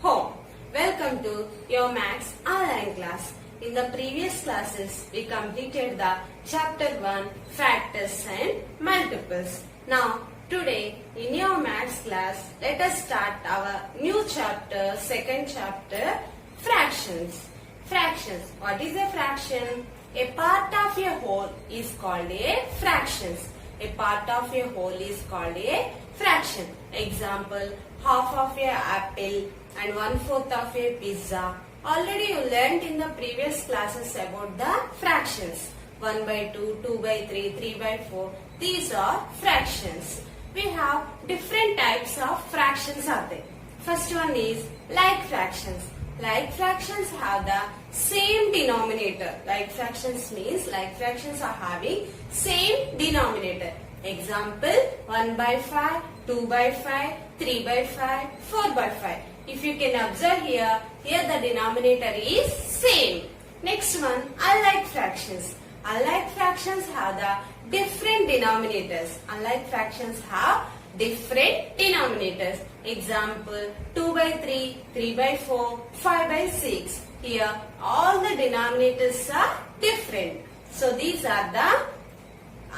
home. Welcome to your Maths online class. In the previous classes, we completed the chapter 1 factors and multiples. Now, today in your Maths class, let us start our new chapter, second chapter, fractions. Fractions. What is a fraction? A part of a whole is called a fractions. A part of a whole is called a fraction. Example, half of a apple and 1/4 of a pizza. Already you learnt in the previous classes about the fractions. 1 by 2, 2 by 3, 3 by 4. These are fractions. We have different types of fractions are there. First one is like fractions. Like fractions have the same denominator. Like fractions means like fractions are having same denominator. Example, 1 by 5, 2 by 5, 3 by 5, 4 by 5. If you can observe here the denominator is same. Next one, unlike fractions. Unlike fractions have the different denominators. Unlike fractions have different denominators. Example, 2 by 3, 3 by 4, 5 by 6. Here all the denominators are different. So these are the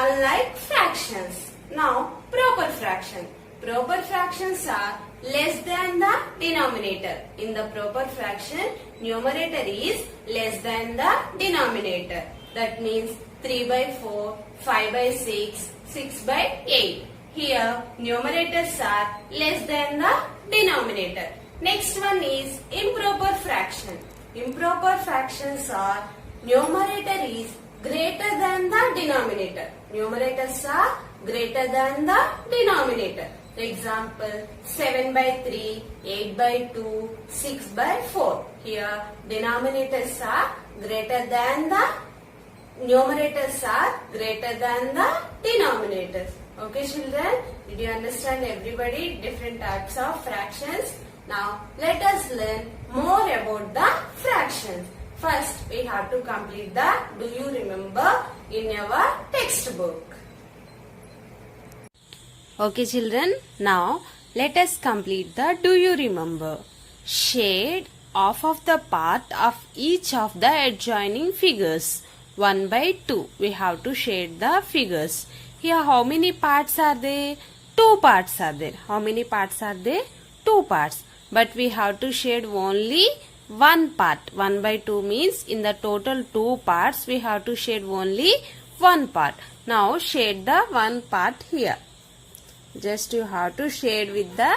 unlike fractions. Now proper fraction. Proper fractions are less than the denominator. In the proper fraction, numerator is less than the denominator. That means 3 by 4, 5 by 6, 6 by 8. Here numerators are less than the denominator. Next one is improper fraction. Improper fractions are numerator is greater than the denominator. Numerators are greater than the denominator. Example, 7 by 3, 8 by 2, 6 by 4. Here denominators are greater than the numerators are greater than the denominators. Okay children, did you understand everybody different types of fractions? Now let us learn more about the fractions. First we have to complete the do you remember in our textbook. Okay children, now let us complete the do you remember. Shade off of the part of each of the adjoining figures. 1 by 2. We have to shade the figures. Here how many parts are there? 2 parts are there. How many parts are there? 2 parts. But we have to shade only one part. 1 by 2 means in the total 2 parts we have to shade only one part. Now shade the one part here. Just you have to shade with the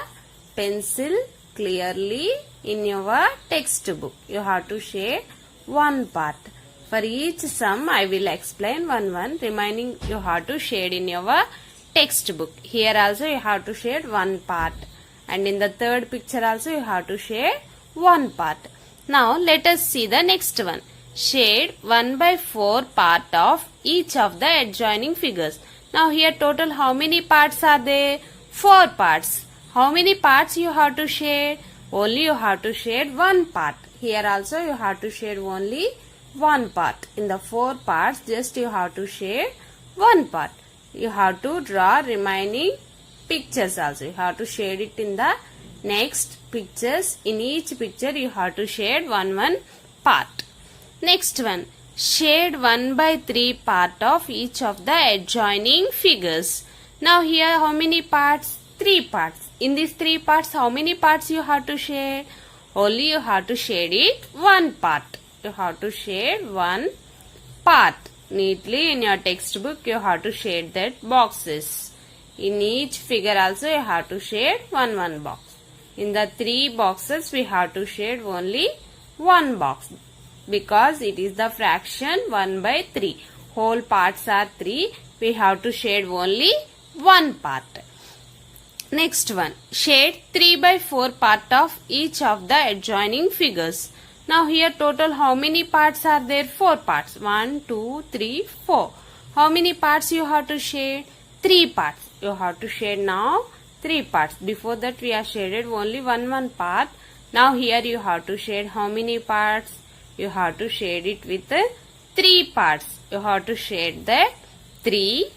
pencil clearly in your textbook. You have to shade one part. For each sum I will explain one. Remaining you have to shade in your textbook. Here also you have to shade one part. And in the third picture also you have to shade one part. Now let us see the next one. Shade 1 by 4 part of each of the adjoining figures. Now here total how many parts are there? 4 parts. How many parts you have to shade? Only you have to shade one part. Here also you have to shade only one part. In the 4 parts just you have to shade one part. You have to draw remaining pictures also. You have to shade it in the next pictures. In each picture you have to shade one part. Next one. Shade 1 by 3 part of each of the adjoining figures. Now here how many parts? 3 parts. In these 3 parts how many parts you have to shade? Only you have to shade it one part. You have to shade one part. Neatly in your textbook you have to shade that boxes. In each figure also you have to shade one box. In the 3 boxes we have to shade only one box. Because it is the fraction 1 by 3. Whole parts are 3. We have to shade only one part. Next one. Shade 3 by 4 part of each of the adjoining figures. Now here total how many parts are there? 4 parts. 1, 2, 3, 4. How many parts you have to shade? 3 parts. You have to shade now 3 parts. Before that we have shaded only one part. Now here you have to shade how many parts? You have to shade it with 3 parts. You have to shade the 3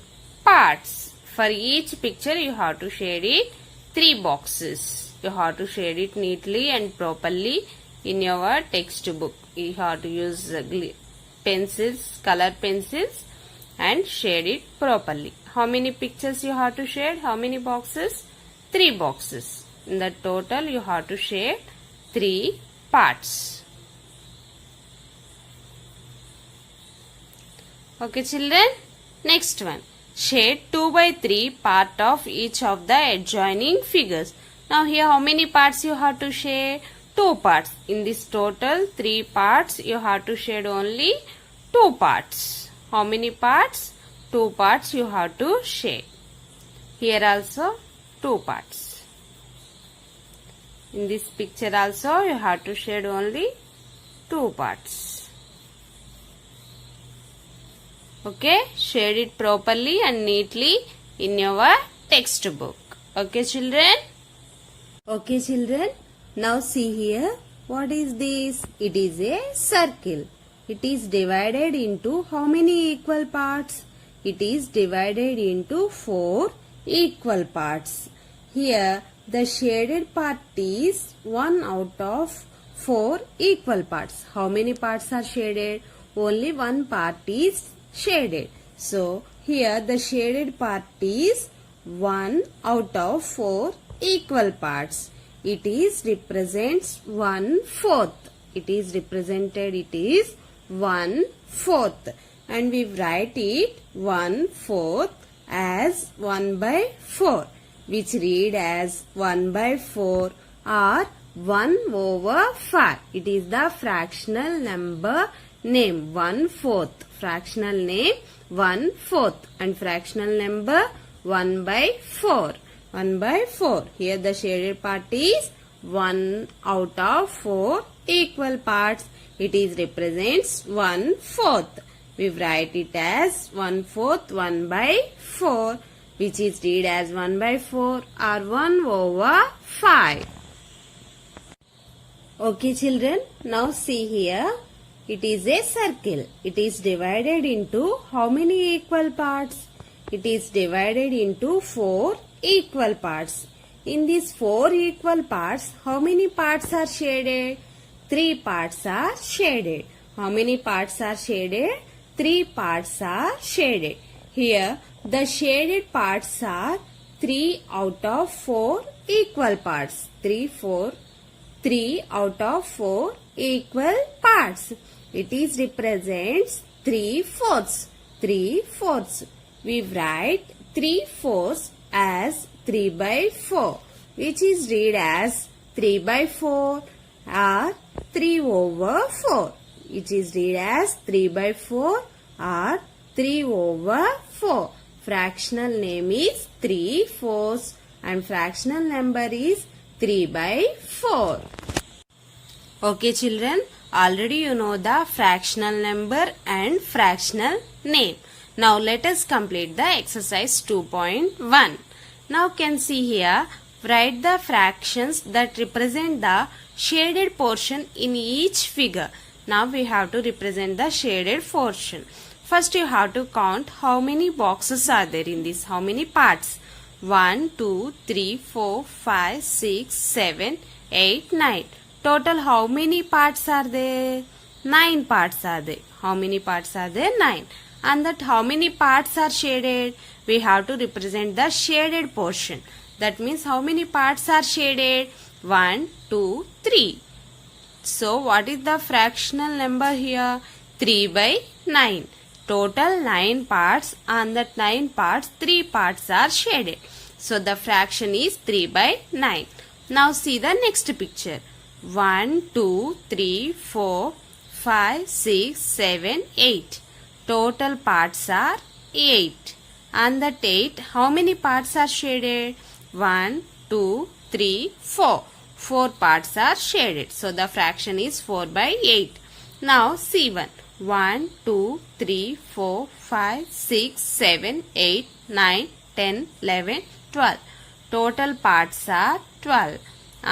parts. For each picture you have to shade it 3 boxes. You have to shade it neatly and properly in your textbook. You have to use pencils, color pencils, and shade it properly. How many pictures you have to shade? How many boxes? 3 boxes. In the total you have to shade 3 parts. Okay children, next one. Shade 2 by 3 part of each of the adjoining figures. Now here how many parts you have to shade? 2 parts. In this total 3 parts you have to shade only 2 parts. How many parts? 2 parts you have to shade. Here also 2 parts. In this picture also you have to shade only 2 parts. Okay, shade it properly and neatly in your textbook. Okay children? Okay children, now see here. What is this? It is a circle. It is divided into how many equal parts? It is divided into 4 equal parts. Here the shaded part is 1 out of 4 equal parts. How many parts are shaded? Only 1 part is shaded. So here the shaded part is 1 out of 4 equal parts. It is represents 1/4. It is represented, it is 1/4. And we write it 1/4 as 1 by 4, which read as 1 by 4 or 1 over 5. It is the fractional number name 1/4. Fractional name 1/4 and fractional number 1 by 4. 1 by 4. Here the shaded part is 1 out of 4 equal parts. It is represents 1/4. We write it as 1/4 1 by 4, which is read as 1 by 4 or 1 over 5. Okay children, now see here. It is a circle. It is divided into how many equal parts? It is divided into 4 equal parts. In these 4 equal parts, how many parts are shaded? 3 parts are shaded. How many parts are shaded? 3 parts are shaded. Here, the shaded parts are 3 out of 4 equal parts. 3 out of 4 equal parts. It is represents 3/4. 3/4. We write 3/4 as 3 by 4, which is read as 3 by 4 or 3 over 4. It is read as 3 by 4 or 3 over 4. Fractional name is 3/4 and fractional number is 3 by 4. Okay children, already you know the fractional number and fractional name. Now let us complete the exercise 2.1. Now can see here, write the fractions that represent the shaded portion in each figure. Now we have to represent the shaded portion. First you have to count how many boxes are there in this, how many parts. 1, 2, 3, 4, 5, 6, 7, 8, 9. Total how many parts are there? 9 parts are there. How many parts are there? 9. And that how many parts are shaded? We have to represent the shaded portion. That means how many parts are shaded? 1, 2, 3. So what is the fractional number here? 3 by 9. Total 9 parts, and that 9 parts, 3 parts are shaded. So the fraction is 3 by 9. Now see the next picture. 1, 2, 3, 4, 5, 6, 7, 8. Total parts are 8. And that 8, how many parts are shaded? 1, 2, 3, 4. 4 parts are shaded. So the fraction is 4 by 8. Now see 1. 1, 2, 3, 4, 5, 6, 7, 8, 9, 10, 11, 12. Total parts are 12.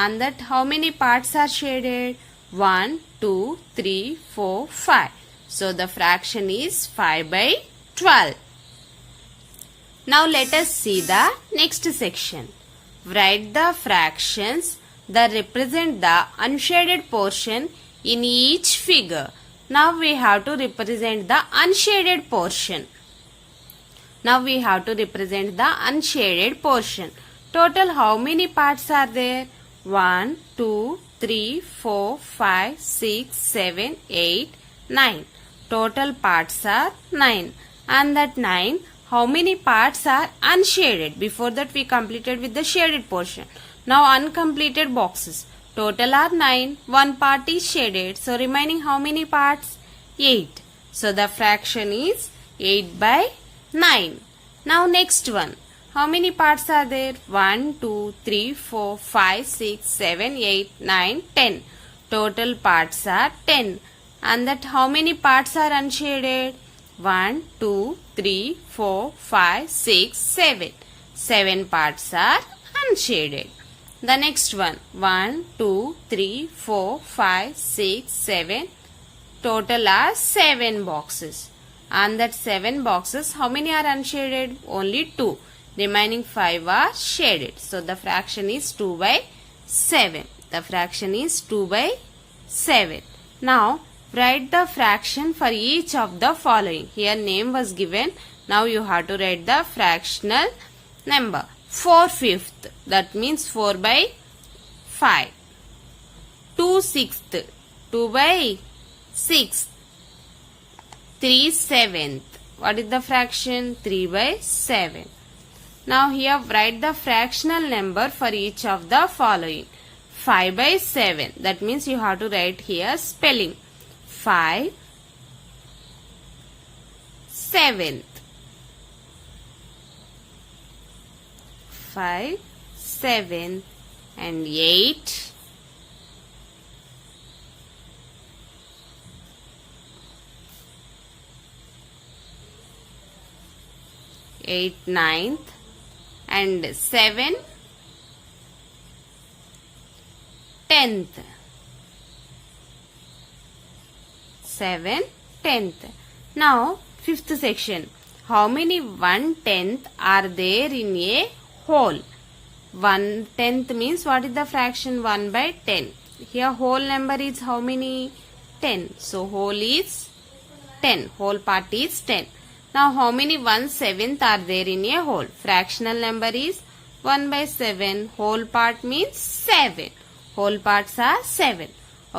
And that how many parts are shaded? 1, 2, 3, 4, 5. So the fraction is 5 by 12. Now let us see the next section. Write the fractions that represent the unshaded portion in each figure. Now we have to represent the unshaded portion. Now we have to represent the unshaded portion. Total how many parts are there? 1, 2, 3, 4, 5, 6, 7, 8, 9. Total parts are 9. And that 9, how many parts are unshaded? Before that we completed with the shaded portion. Now uncompleted boxes. Total are 9. One part is shaded. So remaining how many parts? 8. So the fraction is 8 by 9. Now next one. How many parts are there? 1, 2, 3, 4, 5, 6, 7, 8, 9, 10. Total parts are 10. And that how many parts are unshaded? 1, 2, 3, 4, 5, 6, 7. 7 parts are unshaded. The next one. 1, 2, 3, 4, 5, 6, 7. Total are 7 boxes. And that 7 boxes, how many are unshaded? Only 2. Remaining 5 are shaded. So the fraction is 2 by 7. The fraction is 2 by 7. Now write the fraction for each of the following. Here name was given. Now you have to write the fractional number. 4/5. That means 4 by 5. 2/6. 2 by 6. 3/7. What is the fraction? 3 by 7. Now here write the fractional number for each of the following. 5 by 7. That means you have to write here spelling. 5 7th. 5 7 and 8 8 9th and 7 10th. 7 10th. Now 5th section. How many 1/10 are there in a whole? 1/10 means what is the fraction? 1 by 10. Here whole number is how many? 10. So whole is 10. Whole part is 10. Now how many 1/7 are there in a whole? Fractional number is 1 by 7. Whole part means 7. Whole parts are 7.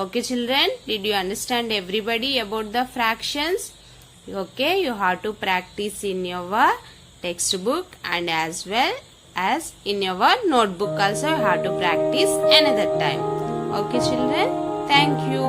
Okay children, did you understand everybody about the fractions? Okay, you have to practice in your textbook and as well as in your notebook also you have to practice another time. Okay children, thank you.